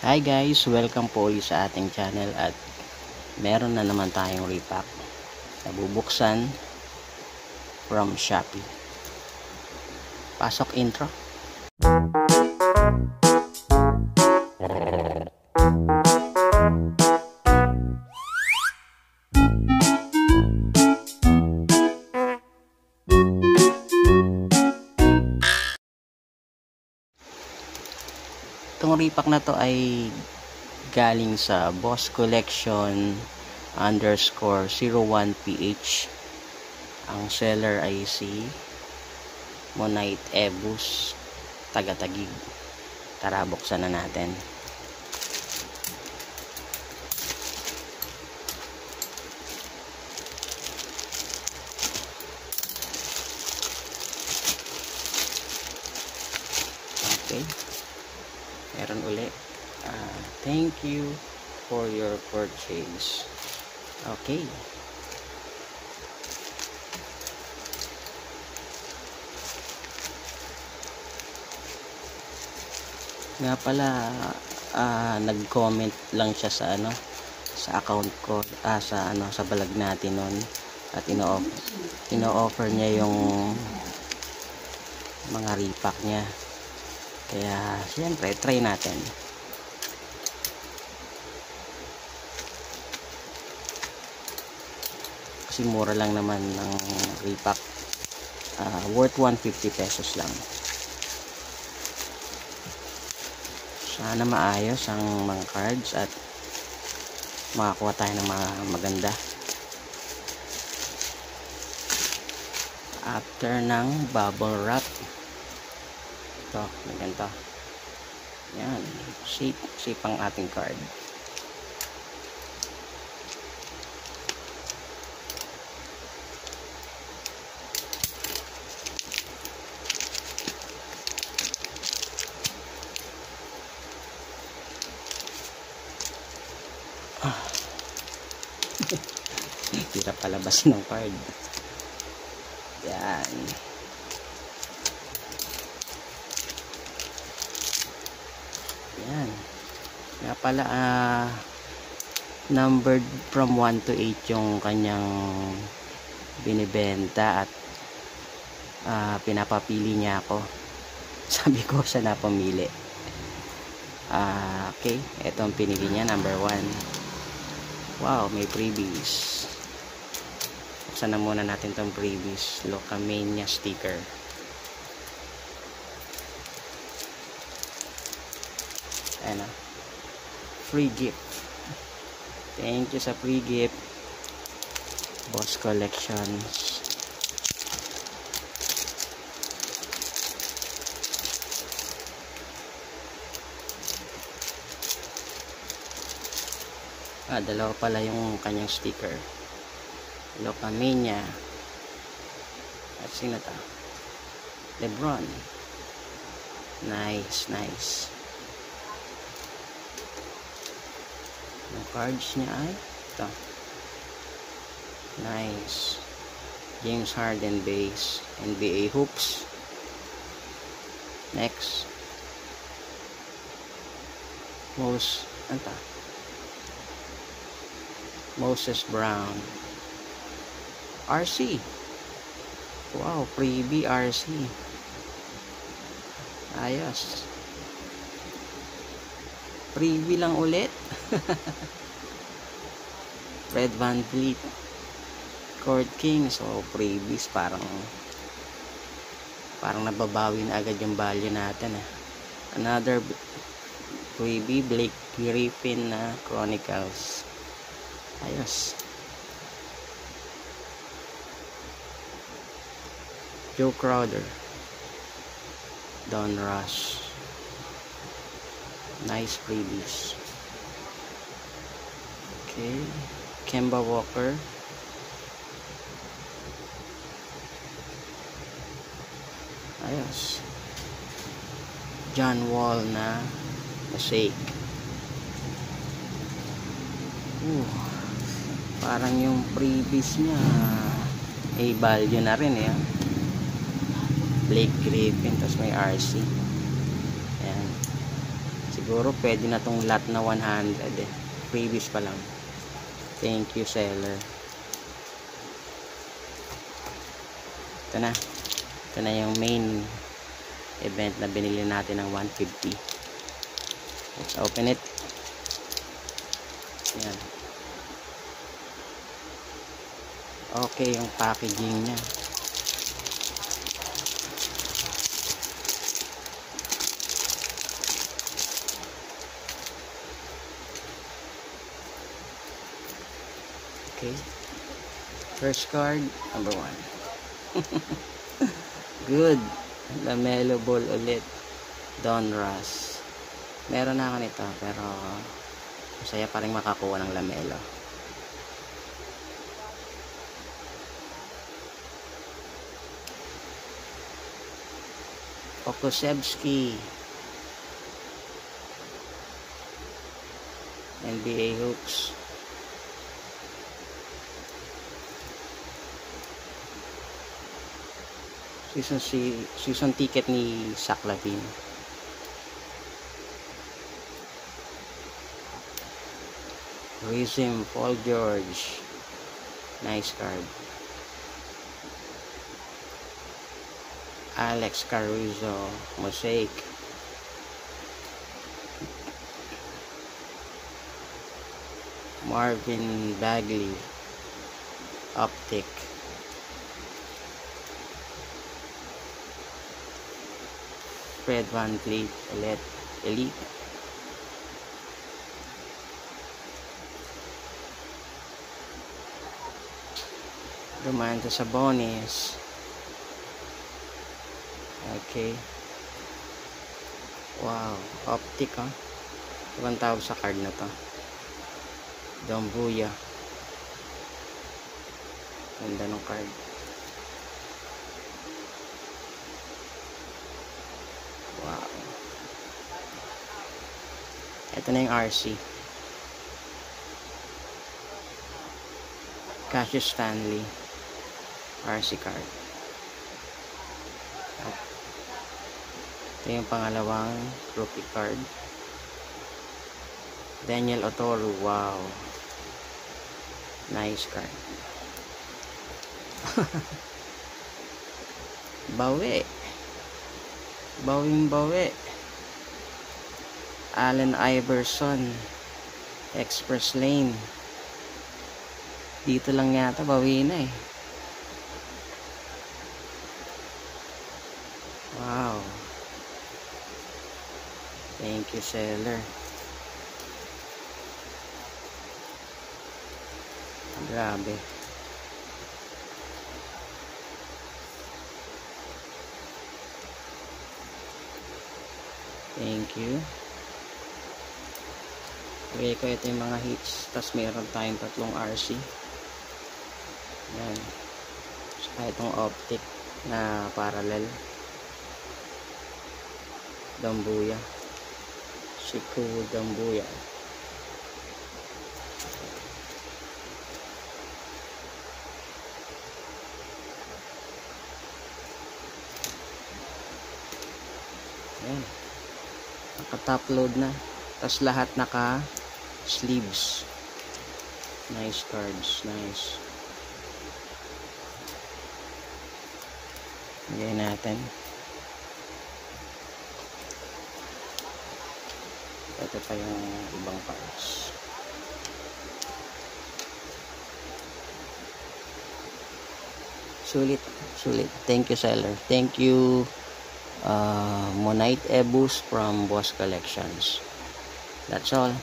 Hi guys, welcome po ulit sa ating channel at meron na naman tayong repack na bubuksan from Shopee. Pasok intro. Itong repack na to ay galing sa Boss Collection _01PH. Ang seller ay si Monite Ebus, taga-Taguig. Tara, buksan na natin. Okay. Meron uli. Thank you for your purchase. Okay. Nga pala, nag-comment lang siya sa sa account ko, sa vlog natin noon, at ino-offer niya yung mga repack niya. Kaya siyempre try natin. Kasi mura lang naman ng repack, worth 150 pesos lang. Sana maayos ang mga cards at makakuha tayo ng mga maganda. After ng bubble wrap, ito, maganda. Yan, shape ang ating card. Hirap palabasin ng card. Yan. Yan. Nga pala, numbered from 1 to 8 yung kanyang binibenta at pinapapili niya ako. Sabi ko siya na pumili. Okay, ito ang pinili niya, number 1. Wow, may freebies. Buksan na muna natin tong freebies. Locamania sticker. Ayan, free gift. Thank you sa free gift, Boss Collections. Dalawa pala yung kanyang sticker. Locamania. At sino ta? Lebron. Nice. Yung cards niya ay ito. Nice. James Harden base, NBA hoops. Next, Moses Brown, RC. Wow, freebie RC. Ayos. Freebie lang ulit. Fred VanVleet, Court King. So freebies, parang nababawi na agad yung value natin. Another freebie, Blake Griffin na Chronicles. Ayos. Joe Crowder, Don Rush. Nice freebies. Okay, Kemba Walker. Ayos. John Wall na Mosaic. Parang yung freebies niya value na rin eh. Blake Griffin, tapos may RC. Ayan. Siguro pwede na tong lot na 100 eh. Previous pa lang. Thank you, seller. Ito na. Ito na yung main event na binili natin ng 150. Let's open it. Yan. Okay yung packaging niya. Okay. First card, number 1. Good. Lamelo ball ulit. Donruss. Meron na ako nito, pero masaya pa rin makakuha ng lamelo. Pokusevski. NBA hoops. Season ticket ni Zach LaVine. Rizim, Paul George. Nice card. Alex Caruso, Mosaic. Marvin Bagley, Optic. Fred VanVleet, Elite. Domantas Sabonis. Okay. Wow, Optic ha. Ibang tawag sa card na to. Dombuya. Ganda ng card. Wow. Ito na yung RC. Cassius Stanley. RC card. Ito yung pangalawang rookie card. Daniel Oturu. Wow. Nice card. Bawi. Bawing-bawi. Allen Iverson. Express Lane. Dito lang yata bawi na eh. Wow. Thank you, seller. Grabe. Thank you. Okay ko ito yung mga hits. Tapos meron tayong tatlong RC. Yan. Saka itong optic na parallel. Dambuya. Shiku Dambuya. Yan. Naka-top load na. Tapos lahat naka sleeves. Nice cards. Nice. Lagay natin. Ito pa yung ibang cards. Sulit. Sulit. Thank you, seller. Thank you, Monite Ebus from Boss Collections. That's all.